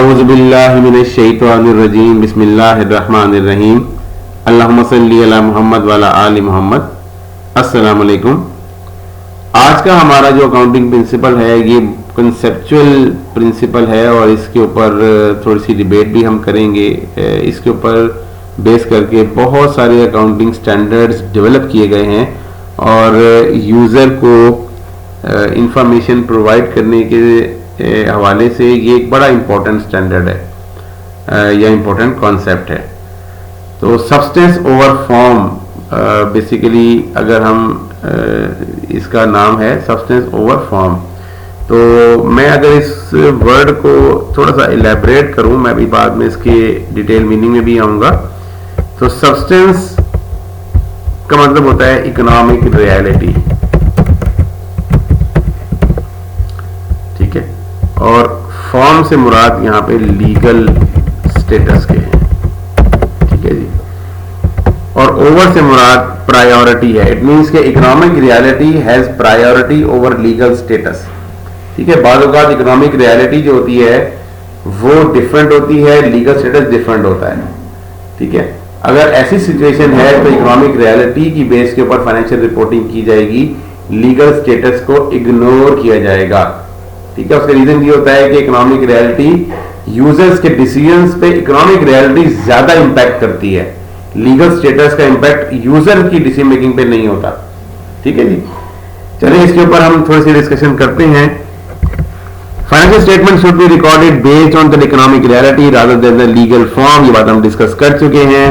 औज़ुबिल्लाहि मिनश्शैतानिर्रजीम बिस्मिल्लाहिर्रहमानिर्रहीम अल्लाहुम्मा सल्ली अला मुहम्मद व अला आलि मुहम्मद। अस्सलाम वालेकुम। आज का हमारा जो अकाउंटिंग प्रिंसिपल है ये कंसेप्चुअल प्रिंसिपल है और इसके ऊपर थोड़ी सी डिबेट भी हम करेंगे। इसके ऊपर बेस करके बहुत सारे अकाउंटिंग स्टैंडर्ड्स डेवलप किए गए हैं और यूज़र को इंफॉर्मेशन प्रोवाइड करने के हवाले से ये एक बड़ा इम्पोर्टेंट स्टैंडर्ड है या इम्पोर्टेंट कॉन्सेप्ट है। तो सब्सटेंस ओवर फॉर्म बेसिकली अगर हम इसका नाम है सब्सटेंस ओवर फॉर्म, तो मैं अगर इस वर्ड को थोड़ा सा इलेबरेट करूं, मैं भी बाद में इसके डिटेल मीनिंग में भी आऊंगा। तो सब्सटेंस का मतलब होता है इकोनॉमिक रियलिटी, ठीक है, और फॉर्म से मुराद यहां पे लीगल स्टेटस के हैं, ठीक है जी। और ओवर से मुराद प्रायोरिटी है। इट मींस के economic reality has priority over legal status, ठीक है। बाद औक़ात इकोनॉमिक रियलिटी जो होती है वो डिफरेंट होती है, लीगल स्टेटस डिफरेंट होता है, ठीक है। अगर ऐसी सिचुएशन है तो इकोनॉमिक रियलिटी की बेस के ऊपर फाइनेंशियल रिपोर्टिंग की जाएगी, लीगल स्टेटस को इग्नोर किया जाएगा, ठीक है। उसका रीजन ये होता है कि इकोनॉमिक रियलिटी यूजर्स के डिसीजंस पे इकोनॉमिक रियलिटी ज्यादा इंपैक्ट करती है, लीगल स्टेटस का इंपैक्ट यूजर की डिसीजन मेकिंग पे नहीं होता, ठीक है जी। चलिए इसके ऊपर हम थोड़ी सी डिस्कशन करते हैं। Financial statement should be recorded based on the economic reality rather than the legal form, ये बात हम डिस्कस कर चुके हैं।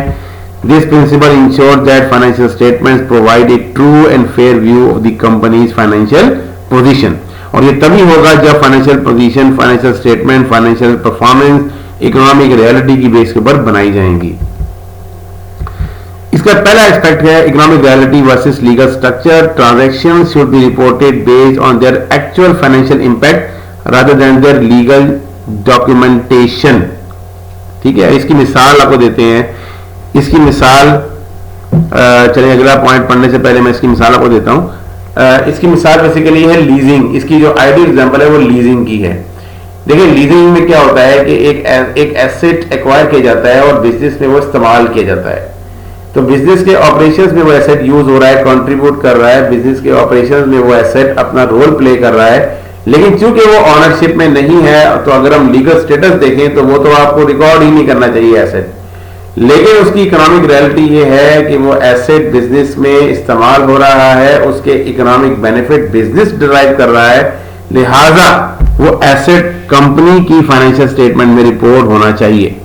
This principle ensure that financial statements provide a true and fair view of the companies financial position, और ये तभी होगा जब financial position, financial statement, financial performance economic reality की बेस के ऊपर बनाई जाएंगी। इसका पहला एस्पेक्ट है economic reality versus legal structure. Transactions should be reported based on their actual financial impact rather than their legal documentation, ठीक है। इसकी मिसाल आपको देते हैं। इसकी मिसाल चलिए अगला पॉइंट पढ़ने से पहले मैं इसकी मिसाल आपको देता हूं। इसकी मिसाल बेसिकली है लीजिंग। इसकी जो आइडियल एग्जांपल है वो लीजिंग की है। देखिए लीजिंग में क्या होता है कि एक एसेट एक्वायर किया जाता है और बिजनेस में वो इस्तेमाल किया जाता है। तो बिजनेस के ऑपरेशंस में वो एसेट यूज हो रहा है, कंट्रीब्यूट कर रहा है, बिजनेस के ऑपरेशंस में वो एसेट अपना रोल प्ले कर रहा है, लेकिन चूंकि वो ऑनरशिप में नहीं है तो अगर हम लीगल स्टेटस देखें तो वो तो आपको रिकॉर्ड ही नहीं करना चाहिए एसेट, लेकिन उसकी इकोनॉमिक रियलिटी ये है कि वो एसेट बिजनेस में इस्तेमाल हो रहा है, उसके इकोनॉमिक बेनिफिट बिजनेस डिराइव कर रहा है, लिहाजा वो एसेट कंपनी की फाइनेंशियल स्टेटमेंट में रिपोर्ट होना चाहिए।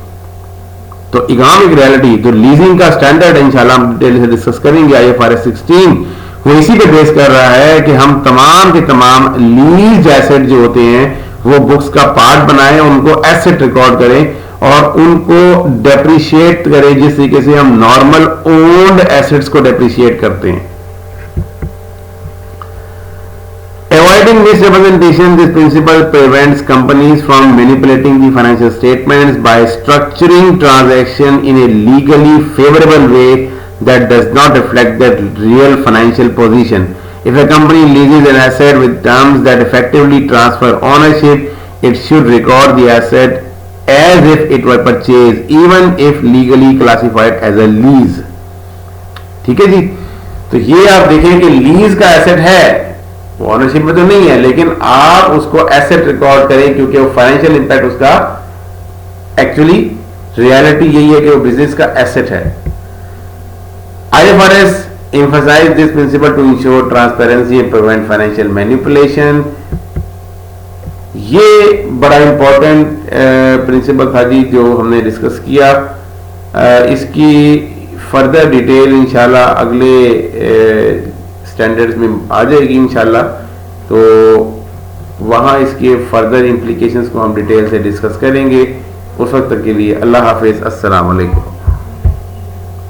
तो इकोनॉमिक रियलिटी जो लीजिंग का स्टैंडर्ड है इंशाल्लाह हम डिटेल से डिस्कस करेंगे, IFRS 16 वो इसी पे बेस कर रहा है कि हम तमाम के तमाम लीज एसेट जो होते हैं वो बुक्स का पार्ट बनाएं, उनको एसेट रिकॉर्ड करें और उनको डेप्रिशिएट करें जिस तरीके से हम नॉर्मल ओन्ड एसेट्स को डेप्रिशिएट करते हैं। Avoiding misrepresentation, this principle prevents companies from manipulating the financial statements by structuring transaction in a legally favorable way that does not reflect their real financial position. If a company leases an asset with terms that effectively transfer ownership, it should record the asset as if it were purchased, even if legally classified as a lease. ठीक है जी। तो ये आप देखें कि lease का asset है, वो ऑनरशिप में तो नहीं है, लेकिन आप उसको एसेट रिकॉर्ड करें क्योंकि वो फाइनेंशियल इंपैक्ट उसका एक्चुअली रियलिटी यही है कि वो बिजनेस का एसेट है। IFRS emphasize this principle to ensure transparency and prevent financial manipulation. ये बड़ा इंपॉर्टेंट प्रिंसिपल था जी जो हमने डिस्कस किया। इसकी फर्दर डिटेल इंशाल्लाह अगले स्टैंडर्ड्स में आ जाएगी इंशाल्लाह, तो वहाँ इसके फर्दर इम्प्लीकेशंस को हम डिटेल से डिस्कस करेंगे। उस वक्त तक के लिए अल्लाह हाफिज़, अस्सलाम वालेकुम।